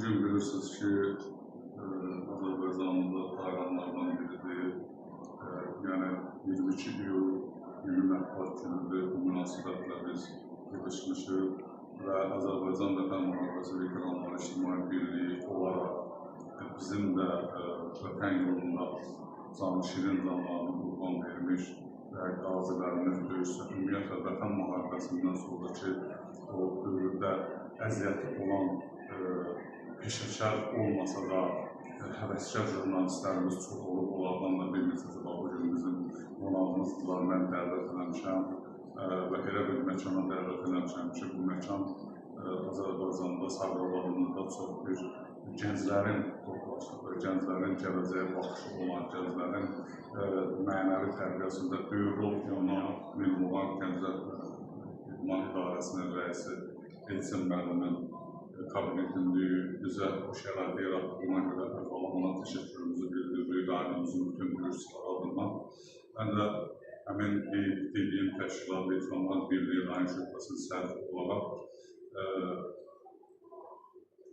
Bugün bilirsiniz ki, Azərbaycanımızda bayramlardan biridir. Yəni 22 iyul Milli Mətbuat Günüdür. Bu münasibətlə biz yığışmışıq və Azərbaycan Vətən Müharibəsi Veteranları İctimai Birliyi olaraq bizim də vətən yolunda şirin canlarını qurban vermiş və qazilərimiz, döyüşlər, ümumiyyətlə vətən müharibəsindən sonraki o dövrdə əziyyəti olan peşəkar olmasa da həvəskar jurnalistlərimiz çox olub, onlardan da bir neçəsi bugün bizim qonağımızdılar. Mən dəvət eləmişəm və elə bir məkana dəvət eləmişəm ki, bu məkan Azərbaycanda, sağlamlığımızda çox bir gənclərin toplaşdığı, gənclərin gələcəyə baxışı olan, gənclərin mənəvi tərbiyəsində böyük rol oynayan Milli Gənclər İdman İdarəsinin rəisi Elçin müəllimin kabinetində bizə bu şəraiti yaratdığına görə əvvəla ona təşəkkürümüzü bildiririk ailəmizin bütün döyüşçülər adından. Mən də həmin dediyim təşkilat Veteranlar Birliyi Rayon Şöbəsinin sədri olaraq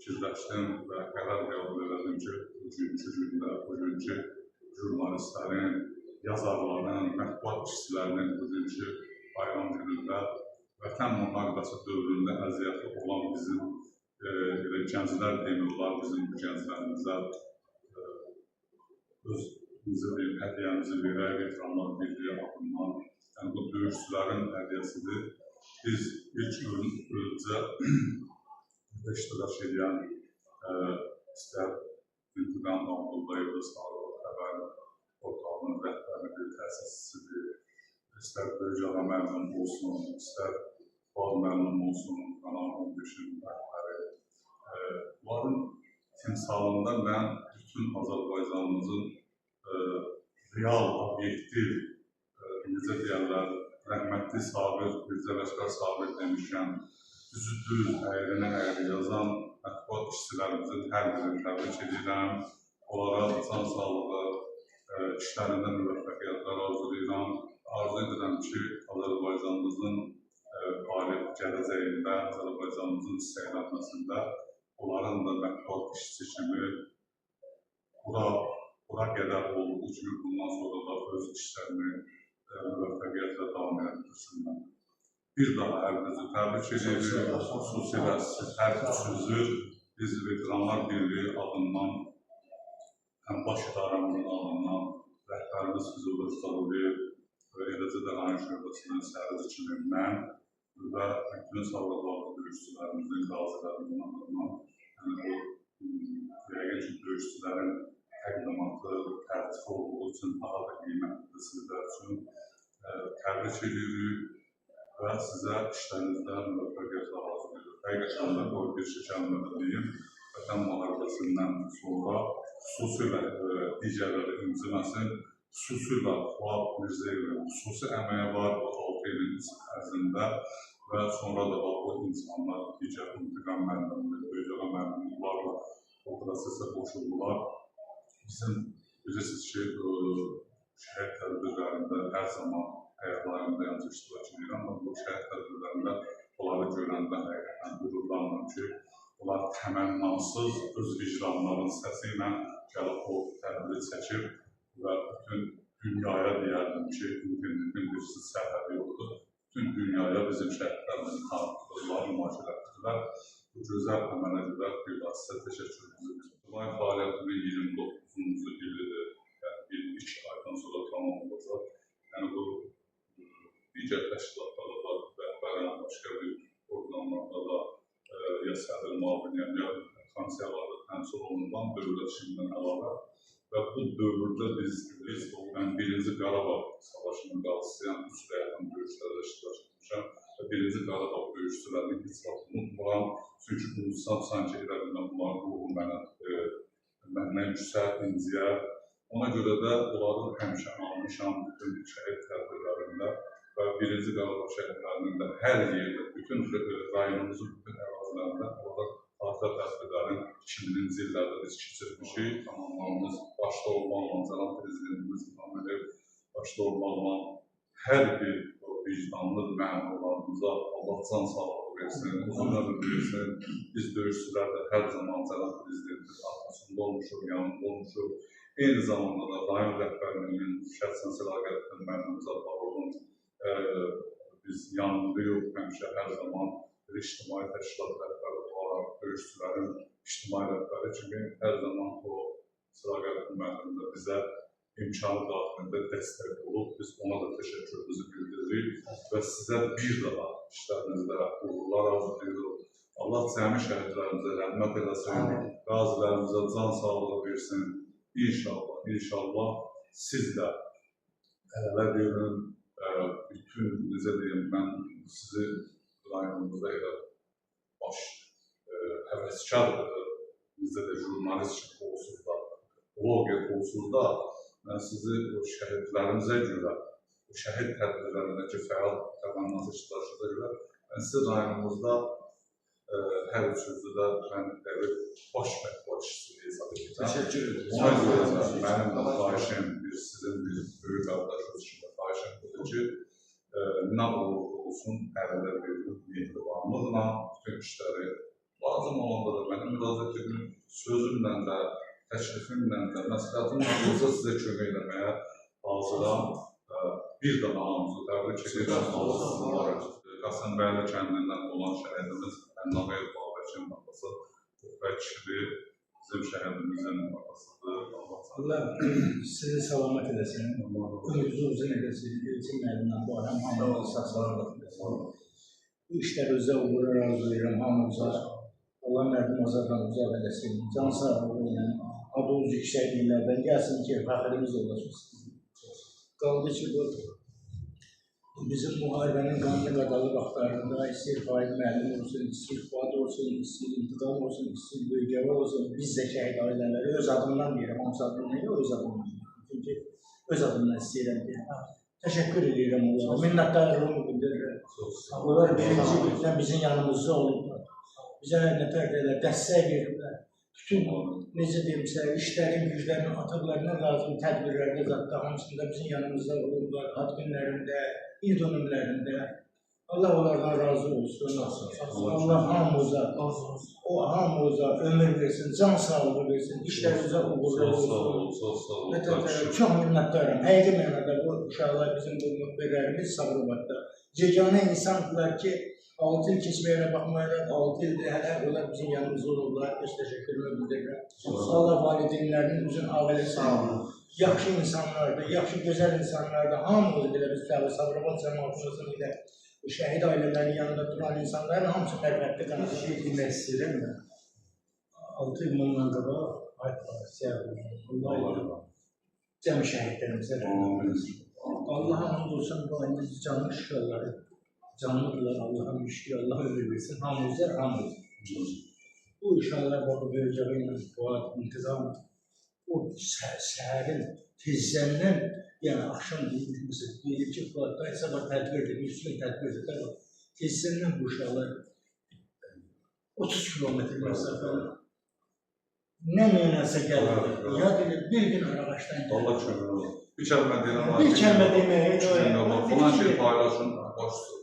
fikirləşdim və qərar qəbul elədim ki, bugünkü gündə, bugünkü jurnalistlərin, yazarların, mətbuat işçilərinin bugünkü bayram günündə vətən müharibəsi dövründə əziyyəti olan bizim gənclər demirlər, bizim bu gənclərimizə öz hədiyyəmizi verək, Veteranlar Birliyi adından. Yəni, bu döyüşçülərin hədiyyəsidir. Biz ilk öncə iştirak edən istər İntiqam Abdullayev, Sağlıq Xəbər portalının rəhbəri bir təsisçisidir, istər Böyücağa müəllim olsun, istər Bal müəllim olsun, Kanal 15-in rəhbəri. Bunların timsalında mən bütün Azərbaycanımızın real, obyektiv, necə deyərlər, rəhmətli Sabir, Mirzə Vəsqar Sabir demişkən, düzü düz, əyrinə əyri yazan mətbuat işçilərimizin hər birini təbrik edirəm. Onlara can sağlığı, işlərində müvəffəqiyyətlər arzulayıram. Arzu edirəm ki, Azərbaycanımızın gələcəyində, Azərbaycanımızın çiçəklənməsində onların da mətbuat işçi kimi bura qədər olduğu kimi bundan sonra da öz işlərini müvəffəqiyyətlə davam etdirsinlər. Bir daha hər birinizi təbrik edirik. Xüsusilə siz hər üçünüzü biz Veteranlar Birliyi adından, həm baş idarəmizin adından rəhbərimiz Füzuli Ustalıyev və eləcə də Rayon Şöbəsinin sədri kimi mən və bütün sağlıqlarlı döyüşçülərimizin, qazilərimizin adından, yəqin ki, döyüşçülərin təqdimatı, tərtib olduğu üçün daha da qiymətlidir sizlər üçün təbrik edirik və sizə işlərinizdə müvəffəqiyyətlər arzulayırıq. Həqiqətən də o bir şəkildə deyim, vətən müharibəsindən sonra xüsusilə digərləri inciməsin, xüsusilə Fuad Mirzəyevin xüsusi əməyi var bu 6 ilin ərzində və sonra da bu insanlar digər İntiqam müəllimləri, Böyücağa müəllimlərlə o prosesə qoşuldular. Bizim bilirsiniz ki, şəhid tədbirlərində hər zaman həyatlarında yanca iştirak edirəm. Bu şəhid tədbirlərində onları görəndə həqiqətən qürurlanıram ki, onlar təmənnasız öz vicdanların səsi ilə gəlib o tədbiri çəkib və bütün dünyaya deyərdim ki, internetin bir sərhədi yoxdur. Bütün dünyaya bizim şəhidlərimizi tanıtdırdılar, nümayiş etdirdilər. Bu gözəl əmələ görə bir daha sizə təşəkkür edirik. Bunların fəaliyyətinin 29-cu illidir, yəni bir iki aydan sonra tamam olacaq. Yəni bu digər təşkilatlarda da, rəhbərin başqa bir orqanlarda da ya sədr müavini, ya konsiyalarda təmsil olunan dövlət işindən əlavə və bu dövrdə biz birinci Qarabağ Savaşının qazısıyam, 3 və yaxın döyüşlərdə iştirak etmişəm və birinci Qarabağ döyüşçülərinin heç vaxt unutmuram. Çünki unutsam sanki elə bilməm bunların ruhu mənə yüksək, inciyər. Ona görə də onları həmişə almışam bütün şəhid tədbirlərində və birinci Qarabağ şəhidlərinin də hər yerdə, bütün rayonumuzun bütün ərazilərində orada xatirə tədbirlərin 2000-ci illərdə biz keçirmişik. Tamamlarımız başda olmaqla, Cənab Prezidentimiz İlham Əliyev başda olmaqla hər bir vicdanlı mənalarımıza Allah can sağlığı versin, uzun ömür versin. Biz döyüşçülər də hər zaman cənab prezidentin arxasında olmuşuq, yanında olmuşuq. Eyni zamanda da rayon rəhbərliyinin şəxsən sədaqətinin mənəmiz aparılığın biz yanında yox, həmişə hər zaman bir ictimai təşkilat rəhbəri olaraq döyüşçülərin ictimai rəhbəri kimi hər zaman o sədaqətinin mənəmində bizə imkanı daxilində dəstək olub. Biz ona da təşəkkürümüzü bildiririk və sizə bir daha işlərinizdə uğurlar arzulayırıq. Allah cəmi şəhidlərimizə rəhmət eləsin, qazilərimizə can sağlığı versin. İnşallah siz də ələ verin, bütün, necə deyim, mən sizi rayonumuzda elə baş həvəskar, bizdə də jurnalist kimi olsunuz da, bloger olsunuz da, mən sizi o şəhidlərimizə görə, o şəhid tədbirlərindəki fəal təmənnası iştirakçıda görə, mən sizi rayonumuzda hər üçüncü də mən baş mətbuatçısı hesab edəcəm. Təşəkkür ederim. Ona görə də mənim də xahişim, sizin bir böyük qardaşınız kimi xahişim budur ki, nə olursa olsun, ərələ verilib mehribanlıqla bütün işləri lazım olanda da mənim müraciət edim, sözümlə də, təklifimlə də, məsləhətimlə olsa sizə kömək eləməyə hazıram. Bir daha hamımızı təbrik edirəm. Qasımbəyli kəndindən olan şəhidimiz Ənnağayev Babəkin babası vəkili bizim şəhidimizin babasıdır. Allah sizi salamat eləsin, ömrünüzü uzun eləsin, Elçin müəllimdən bu adam hamımızı sağ-salamat eləsin. Bu işlər özə uğurlar arzulayıram hamımıza. Allah mərdim azardan uzaq eləsin, can sağlığı ilə, adınız yüksəkliklərdən gəlsin ki, fəxrimiz olasın. Qaldı ki, bu bizim müharibənin qanlı qadalı vaxtlarında istəyir Faik müəllim olsun, istəyir Fuad olsun, istəyir İntiqam olsun, istəyir Böygəvə olsun, biz də şəhid ailələri öz adımdan deyirəm, hamısı adımdan yox, öz adımdan deyirəm. Çünki öz adımdan istəyirəm deyirəm. Təşəkkür edirəm onlara, minnətdarlığımı bildirirəm. Onlar birincilikdən bizim yanımızda olublar. Bizə nətər deyirlər, dəstək verirlər. Bütün, necə deyimsə, işlərin, güclərin, atıqlar, nə lazım tədbirlərdə, zətdə hamısında bizim yanımızda olurlar, ad günlərində, il dönümlərində. Allah onlardan razı olsun. Allah hamımıza, o hamımıza ömür versin, can sağlığı versin, işlərimizə uğurlu olsun. Çox minnətdarım. Həqiqi mənada bu uşaqlar bizim bu müxbirlərimiz Sabirabadda. Yeganə insandılar ki, 6 il keçməyənə baxmayaraq, 6 ildir hələ onlar bizim yanımızda olurlar. Öz təşəkkürümü bildirirəm. Allah valideynlərinin uzun ailəsinə, yaxşı insanlarda, yaxşı gözəl insanlarda, hamımız belə biz Sabirabad cəmaatımızın ilə şəhid ailələrinin yanında duran insanların hamısı fərqətli qanıdır. Bir şey demək istəyirəm mən. 6 il bundan qabaq cəm şəhidlərimizə Allah hamd olsun, bu annesi canlı şükürləri. Canlıdırlar, Allah'a müşkür, Allah ömür versin, hamımıza rahmet olsun. Bu uşaqlar Baba Böyücağı ilə Fuad, İntizam, o səhərin tezləndən, yəni axşam deyilib ki, Fuadda hesaba tədbirdir, Müslüm tədbirdir, tezləndən bu uşaqlar 30 kilometr məsafəli nə mənəsə gəlir, yad edib bir gün Araqaşdan gəlir. Allah kömür olur. Bir kəlmə deyirəm. Bir kəlmə deməyə, falan şey paylaşın.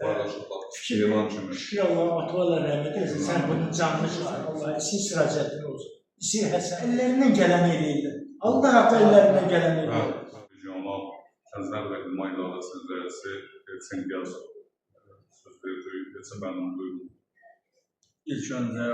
Paylaşırlar, yılan kimi. Şükür Allah'a, atlarla rəhmət etsin, sən bunun canlı şükür, Allah isin siracətin olsun. İsin həsən, əllərindən gələn eləyirlər. Allah haqqı əllərindən gələn eləyirlər. Regional Təzlər və İlma İdarəsinin rəisi Elçin Gəzov söz verdi. Elçin mənim buyurun. İlk öncə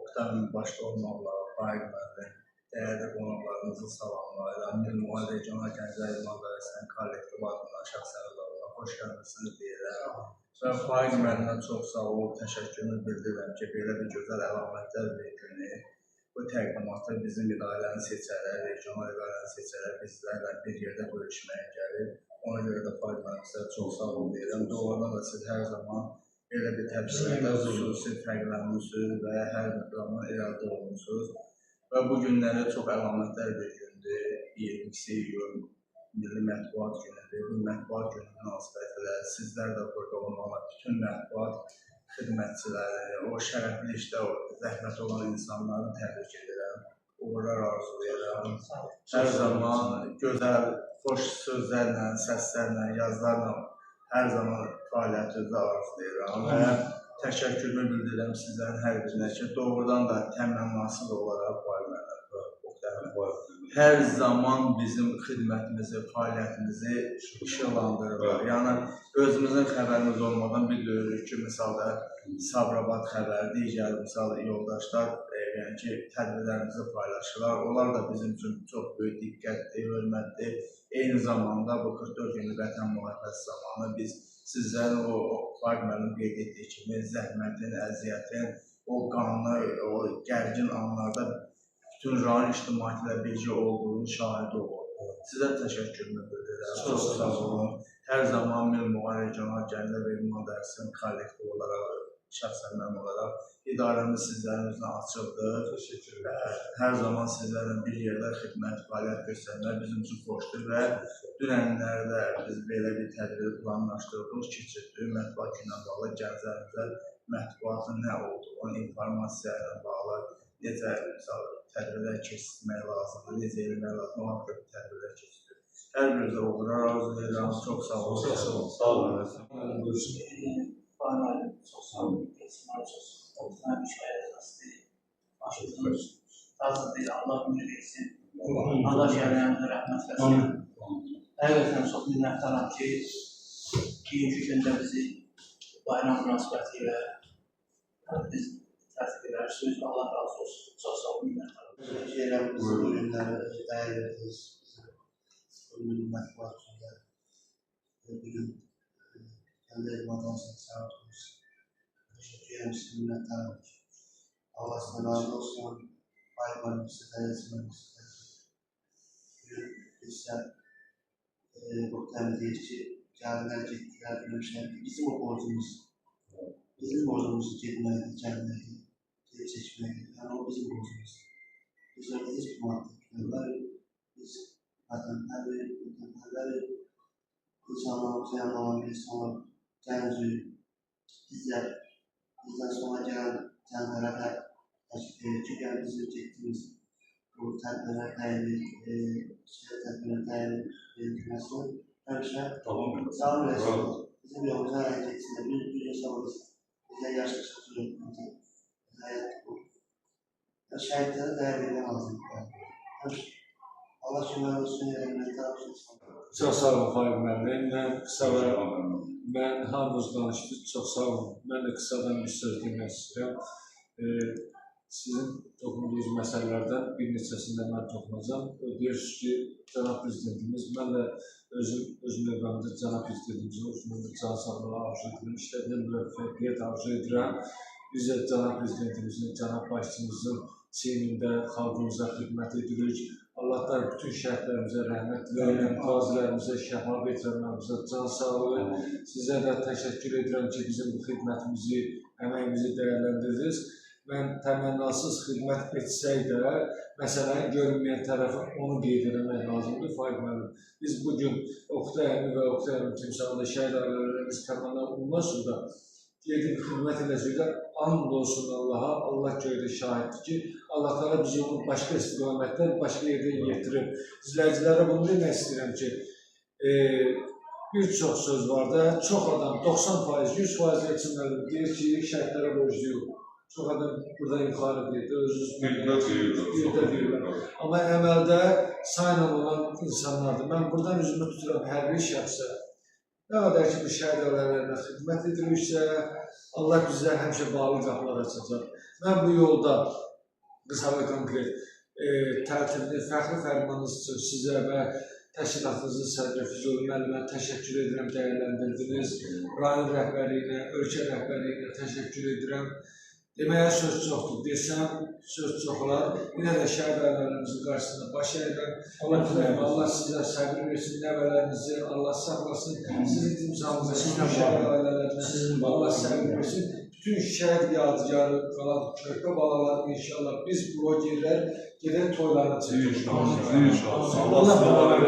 Oktayın başda olmaqla, Faik müəllim, dəyərli qonaqlarınızı salamlayıram. İlma Regional Gənclər İlma İdarəsinin kollektiv adından şəxsən olaraq xoş gəlmişsiniz deyirəm. Və Faik müəllimə çox sağ olun, təşəkkürümü bildirirəm ki, belə bir gözəl əlamətlər bir günü bu təqdimatı bizim idarənin seçərləri, regional idarənin seçərləri bizlərlə bir yerdə bölüşməyə gəlir. Ona görə də Faik müəllimə sizə çox sağ olun deyirəm. Doğrudan da siz hər zaman belə bir təbsirdə xüsusi fərqlənmişsiniz və hər zaman irəlidə olmuşsunuz. Və bu günləri çox əlamətlər bir gündür. 22 iyun Milli Mətbuat Günüdür. Bu mətbuat günü münasibətilə sizlər də burada olmalı, bütün mətbuat xidmətçiləri, o şərəfli işdə zəhmət olan insanları təbrik edirəm, uğurlar arzulayıram. Hər zaman gözəl, xoş sözlərlə, səslərlə, yazılarla hər zaman fəaliyyətinizi arzulayıram və təşəkkürümü bildirirəm sizlərin hər birinə ki, doğrudan da təmənnasız olaraq hər zaman bizim xidmətimizi, fəaliyyətimizi işıqlandırırlar. Yəni, özümüzün xəbərimiz olmadan bir görürük ki, misalda Sabirabad xəbəri, digər misal yoldaşlar yəni ki, tədbirlərimizi paylaşırlar. Onlar da bizim üçün çox böyük diqqətdir, hörmətdir. Eyni zamanda bu 44 günlük vətən müharibəsi zamanı biz sizlərin o Faiq müəllim qeyd etdiyi kimi zəhmətin, əziyyətin, o qanlı, o gərgin anlarda bütün rayon ictimaiyyəti ilə bircə olduğunun şahidi olur. Sizə təşəkkürümü bildirirəm. Çox sağ olun. Hər zaman Milli Regional Gənclər və İdman Dərsi kollektiv olaraq, şəxsən mən olaraq idarəmiz sizlərin üzrə açıqdır. Hər zaman sizlərlə bir yerdə xidmət, fəaliyyət göstərmək bizim üçün xoşdur və dünənlərdə biz belə bir tədbiri planlaşdırdıq, keçirdik. Mətbuat günlə bağlı gənclərimizə mətbuatın nə olduğunu, informasiya ilə bağlı necə tədbirlər keçirmək lazımdır, necə eləmək lazımdır, o haqda bir tədbirlər keçirdik. Hər birinizə uğurlar arzu edirəm. Çox sağ olun. Sağ olun. Çok sağ olun. Ortadan bir şey yazdı. Başımız hazır değil. Allah ömür versin. Allah şerlerimize rahmet versin. Hakikaten çok minnettarım ki ikinci günde bizi bayram münasebetiyle biz tertip edersiniz. Allah razı olsun. Çok sağ olun. Minnettarım. Şeylerimizi, ürünleri değerlendiriyoruz. Ürünün mətbuatında bugün kendi elmadasını sağlıyoruz. Teşekkür ederim, size minnettarım. Allah size razı olsun. Baybarım size, yazmanız size. Bugün bizler bu temizleyici geldiler, gittiler, görüşler. Bizim o borcumuz. Bizim borcumuzu gitmeydi, gelmeydi, geri seçmeydi. Yani o bizim borcumuz. Biz orada hiçbir madde görmüyorlar. Biz vatandaşları, insanlarımıza yanılan bir insanlar, genci, bizden sonra gelen gençlere de teşvik ediyor. Çünkü yani bizim çektiğimiz bu tedbirler değerli, tedbirler değerli verilmesi hemşire sağ olasın. Bizim yolumuza hareketinde bir insanımız bize yaşlı çalışıyor. Hayat bu. Şahitlere değer vermek lazım. Allah şükürler olsun, yerimizde tarafsız. Çox sağ olun Faiq müəllim. Mən hamınız danışdınız, çox sağ olun. Mən də qısadan bir söz demək istəyirəm. Sizin toxunduğunuz məsələlərdən bir neçəsində mən toxunacağım. Deyirsiniz ki, cənab prezidentimiz, mən də özüm növbəmdə cənab prezidentimizin uzunluğunda can sağlığı arzu edirəm, işlərində müvəffəqiyyət arzu edirəm. Biz də cənab prezidentimizin, cənab başçımızın çiynində xalqımıza xidmət edirik. Allah'tan bütün şəhidlərimizə rəhmət diləyirəm, qazilərimizə, şəfa veteranlarımıza can sağlığı. Sizə də təşəkkür edirəm ki, bizim bu xidmətimizi, əməyimizi dəyərləndirdiniz. Mən təmənnasız xidmət etsək də, məsələnin görünməyən tərəfi onu qeyd eləmək lazımdır, Faiq müəllim. Biz bugün Oqtay əmi və Oqtay əmi timsalında şəhid ailələrimiz təmənnə olundan sonra gedib xidmət edəcəklər, and olsun Allaha, Allah göydə şahiddir ki, Allah Teala bizi onu başqa istiqamətdən, başqa yerdən yetirib. İzləyicilərə bunu demək istəyirəm ki, bir çox söz var da, çox adam 90%, 100% yetimlərdir, deyir ki, şəhidlərə borcluyuq. Çox adam buradan yuxarı deyir, özünüz deyirlər. Amma əməldə sayla olan insanlardır. Mən buradan üzümü tuturam hər bir şəxsə. Nə qədər ki, bu şəhid ailələrine xidmət ediriksə, Allah bizlər həmişə bağlı qapılar açacaq. Mən bu yolda, qısa və konkret, tərtibli, fəxri fərmanınız üçün sizə və təşkilatınızın sədri Füzuli müəllimə təşəkkür edirəm, dəyərləndirdiniz. Rayon rəhbərliyinə, ölkə rəhbərliyinə təşəkkür edirəm. Deməyə söz çoxdur, desəm söz çox olar. Yine də şəhid ailərimizin qarşısında baş əyirəm. Allah sizə səbir versin, nəvələrinizi Allah saxlasın. Sizin timsalınızı, sizin şəhid ailələrinə Allah səbir versin. Bütün şəhid yadigarı qalan körpə balalarını inşallah biz blogerlər gedək toylarına çəkir. İnşallah.